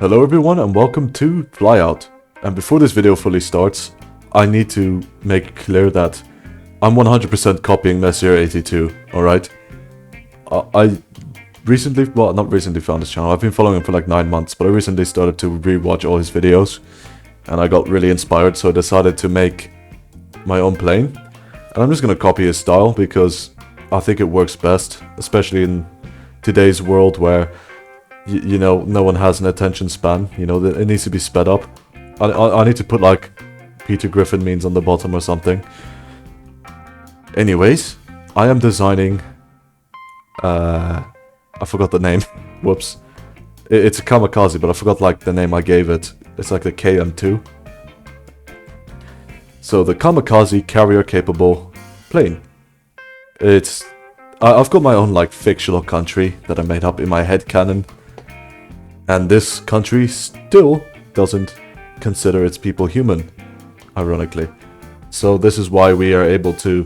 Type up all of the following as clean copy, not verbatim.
Hello everyone and welcome to Flyout. And before this video fully starts, I need to make clear that I'm 100% copying Messier82, alright? I recently, well not recently found his channel, I've been following him for like 9 months, but I recently started to rewatch all his videos and I got really inspired, so I decided to make my own plane. And I'm just gonna copy his style because I think it works best, especially in today's world where you know, no one has an attention span, you know, it needs to be sped up. I need to put like Peter Griffin memes on the bottom or something. Anyways, I am designing, I forgot the name, whoops. It's a Kamikaze, but I forgot like the name I gave it. It's like the KM2. So the Kamikaze carrier capable plane. I've got my own like fictional country that I made up in my head canon. And this country still doesn't consider its people human, ironically. So this is why we are able to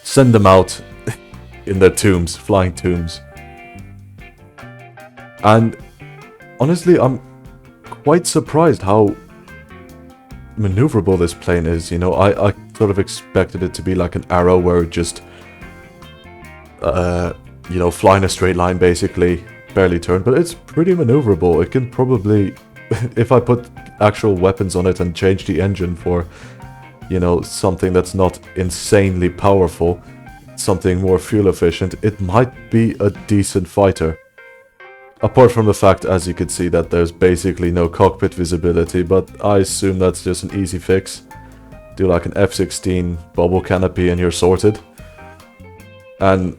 send them out in their tombs, flying tombs. And honestly, I'm quite surprised how maneuverable this plane is. You know, I sort of expected it to be like an arrow where it just, you know, fly in a straight line basically. Barely turn, but it's pretty maneuverable. It can probably, if I put actual weapons on it and change the engine for, you know, something that's not insanely powerful, something more fuel efficient, it might be a decent fighter. Apart from the fact, as you can see, that there's basically no cockpit visibility, but I assume that's just an easy fix. Do like an F16 bubble canopy and you're sorted. And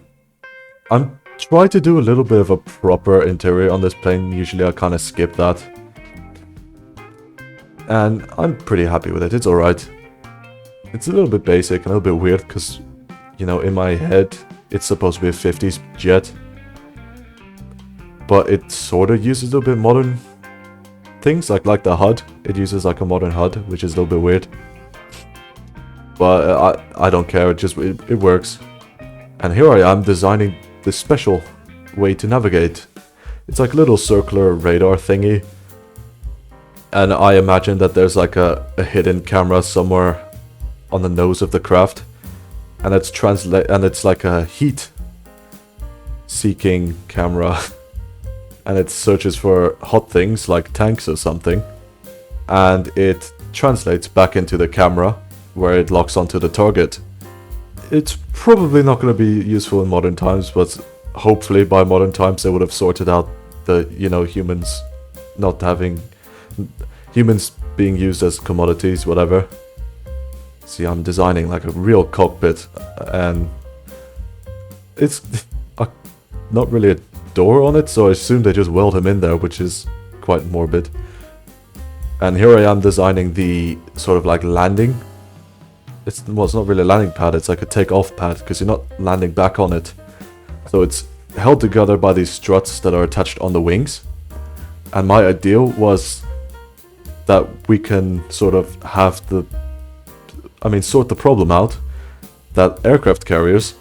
I'm try to do a little bit of a proper interior on this plane. Usually I kind of skip that. And I'm pretty happy with it. It's alright. It's a little bit basic, a little bit weird, because, you know, in my head, it's supposed to be a 50s jet. But it sort of uses a little bit modern things, like the HUD. It uses like a modern HUD, which is a little bit weird. But I don't care, it works. And here I am designing this special way to navigate. It's like a little circular radar thingy, and I imagine that there's like a hidden camera somewhere on the nose of the craft, and it's like a heat seeking camera and it searches for hot things like tanks or something, and it translates back into the camera where it locks onto the target. It's probably not going to be useful in modern times, but hopefully by modern times they would have sorted out the, you know, humans being used as commodities, whatever. See, I'm designing like a real cockpit, and it's not really a door on it, so I assume they just weld him in there, which is quite morbid. And here I am designing the sort of like landing. It's not really a landing pad, it's like a take-off pad, because you're not landing back on it. So it's held together by these struts that are attached on the wings. And my ideal was that we can sort of have sort the problem out that aircraft carriers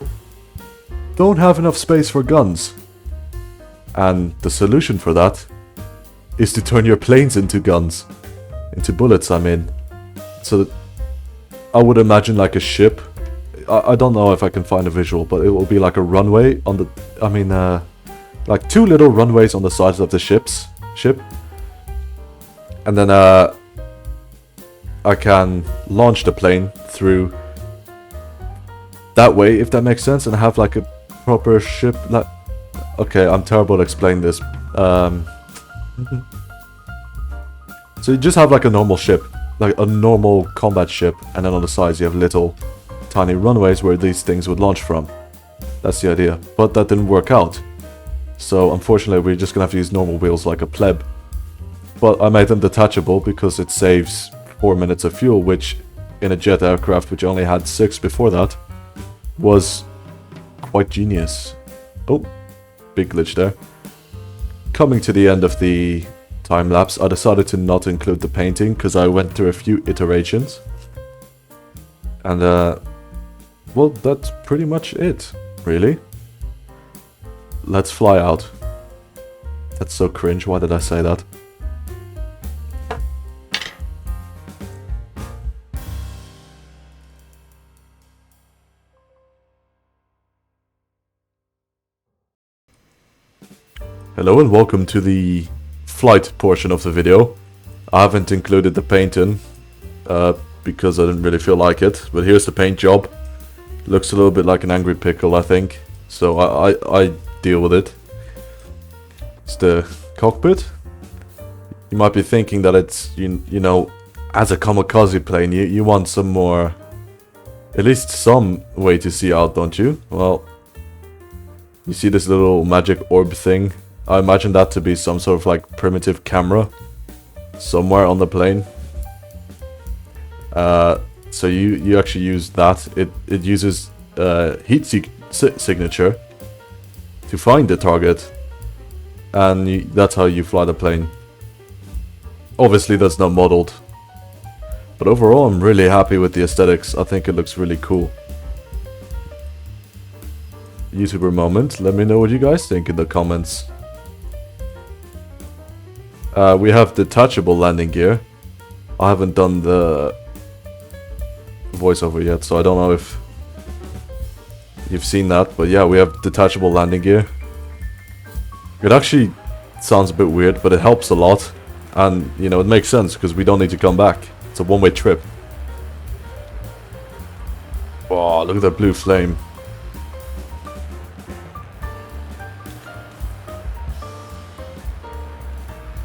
don't have enough space for guns. And the solution for that is to turn your planes into guns. Into bullets, I mean. So that I would imagine like a ship. I don't know if I can find a visual, but it will be like a runway on the... like two little runways on the sides of the ship. And then I can launch the plane through that way, if that makes sense, and have like a proper ship. Like, okay, I'm terrible at explaining this. So you just have like a normal ship. Like a normal combat ship, and then on the sides you have little tiny runways where these things would launch from. That's the idea, but that didn't work out. So unfortunately we're just gonna have to use normal wheels like a pleb. But I made them detachable because it saves 4 minutes of fuel, which in a jet aircraft, which only had 6 before that, was quite genius. Oh, big glitch there. Coming to the end of the time lapse, I decided to not include the painting because I went through a few iterations. And well, that's pretty much it, really. Let's fly out. That's so cringe, why did I say that? Hello and welcome to the flight portion of the video. I haven't included the painting because I didn't really feel like it, but here's the paint job. Looks a little bit like an angry pickle, I think, so I deal with it. It's the cockpit. You might be thinking that it's, you know, as a Kamikaze plane, you want some more, at least some way to see out, don't you? Well, you see this little magic orb thing? I imagine that to be some sort of like primitive camera somewhere on the plane. So you actually use that. It uses heat signature to find the target, and that's how you fly the plane. Obviously that's not modeled, but overall I'm really happy with the aesthetics. I think it looks really cool. YouTuber moment, let me know what you guys think in the comments. We have detachable landing gear. I haven't done the voiceover yet, so I don't know if you've seen that, but yeah, we have detachable landing gear. It actually sounds a bit weird, but it helps a lot, and you know, it makes sense because we don't need to come back. It's a one-way trip. Oh, look at that blue flame.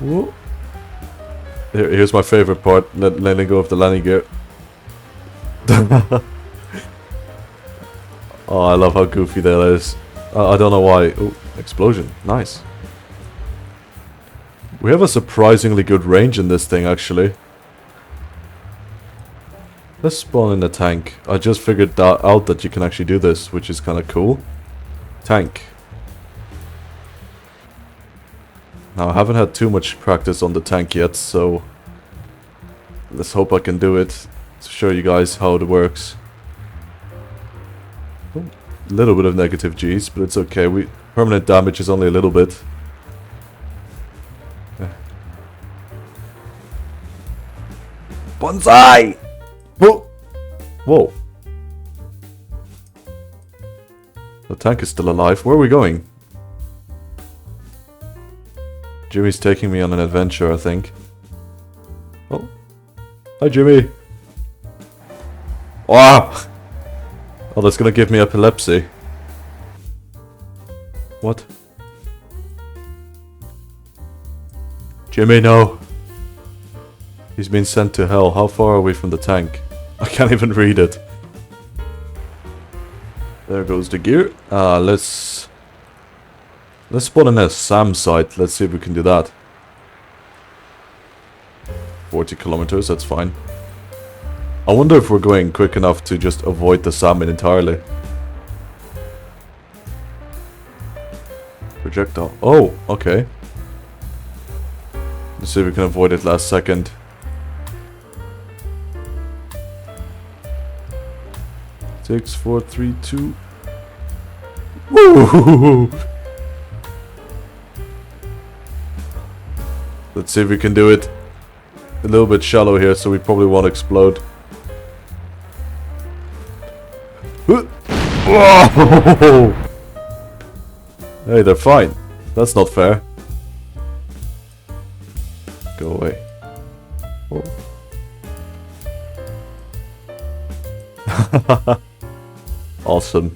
Whoa. Here's my favorite part, letting go of the landing gear. Oh, I love how goofy that is. I don't know why. Oh, explosion. Nice. We have a surprisingly good range in this thing, actually. Let's spawn in the tank. I just figured out that you can actually do this, which is kind of cool. Tank. Now, I haven't had too much practice on the tank yet, so let's hope I can do it to show you guys how it works. Oh, a little bit of negative G's, but it's okay. Permanent damage is only a little bit. Bonsai! Whoa! Whoa. The tank is still alive. Where are we going? Jimmy's taking me on an adventure, I think. Oh. Hi, Jimmy. Wow! Oh, that's gonna give me epilepsy. What? Jimmy, no. He's been sent to hell. How far are we from the tank? I can't even read it. There goes the gear. Let's spawn in a SAM site. Let's see if we can do that. 40 kilometers, that's fine. I wonder if we're going quick enough to just avoid the salmon entirely. Projectile. Oh, okay. Let's see if we can avoid it last second. Six, 4, 3, 2. Woo! Let's see if we can do it. A little bit shallow here, so we probably won't explode. Whoa! Hey, they're fine. That's not fair. Go away. Whoa. Awesome.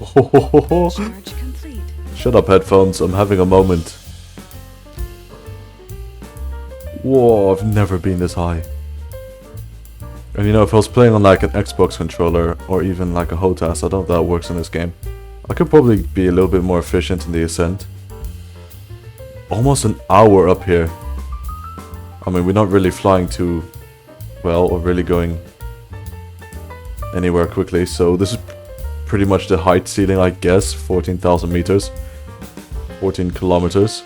Charge complete. Shut up, headphones. I'm having a moment. Whoa, I've never been this high. And you know, if I was playing on like an Xbox controller or even like a Hotas, I don't know if that works in this game. I could probably be a little bit more efficient in the ascent. Almost an hour up here. I mean, we're not really flying too well or really going anywhere quickly, so this is pretty much the height ceiling, I guess. 14,000 meters. 14 kilometers.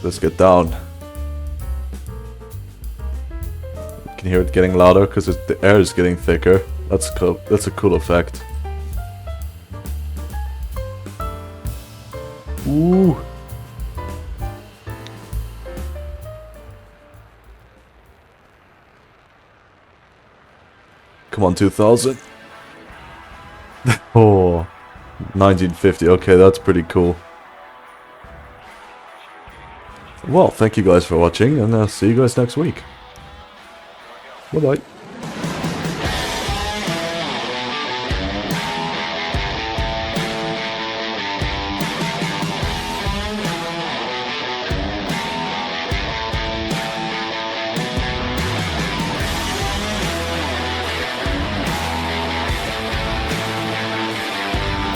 Let's get down. You can hear it getting louder because the air is getting thicker. That's cool. That's a cool effect. Ooh. Come on, 2000. Oh. 1950. Okay, that's pretty cool. Well, thank you guys for watching, and I'll see you guys next week. Bye-bye.